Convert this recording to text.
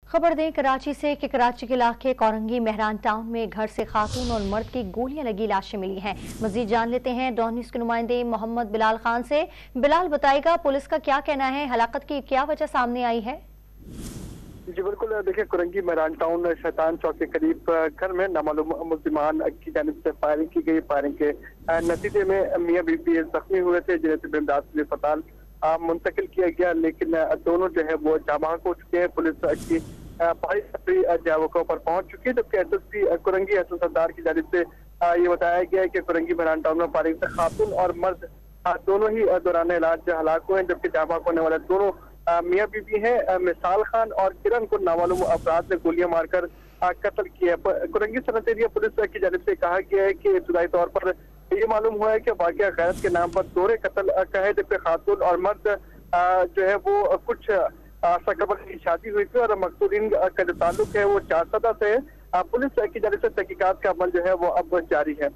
खबर दें कराची से कि कराची के इलाके कोरंगी मेहरान टाउन में घर से खातून और मर्द की गोलियां लगी लाशें मिली हैं। मजीद जान लेते हैं डॉन न्यूज़ के नुमाइंदे मोहम्मद बिलाल खान से। बिलाल, बताएगा पुलिस का क्या कहना है, हलाकत की क्या वजह सामने आई है? जी बिल्कुल, देखिए कुरंगी मेहरान टाउन शैतान चौक के करीब घर में नामालूम मुल्जिमान की जानिब से फायरिंग की गई। फायरिंग के नतीजे में मियां बीवी जख्मी हुए थे, जिन्हें सिविल इमदाद अस्पताल मुंतकिल किया गया, लेकिन दोनों जो है वो जाबाक हो चुके हैं। पुलिस की भारी जवाबों पर पहुंच चुकी है, जबकि एसएसपी कुरंगी हसन सरदार की जानिब से ये बताया गया है कि कुरंगी मेहरान टाउन में फायरिंग से खातून और मर्द दोनों ही दौरान इलाज हलाक हुए हैं, जबकि जाबाक होने वाले दोनों मियां बीवी हैं मिसाल खान और किरण को नामालूम अफराद ने गोलियां मारकर कत्ल किया। कुरंगी सनत एरिया पुलिस की जानिब से कहा गया है कि इब्तदाई तौर पर ये मालूम हुआ है कि वाकया गैरत के नाम पर दोहरे कत्ल का है, जबकि खातून और मर्द जो है वो कुछ सकबर की शादी हुई थी और मकसूदीन का जो ताल्लुक है वो 4 सदा से है। पुलिस की जानिब से तहकीकात का अमल जो है वो अब जारी है।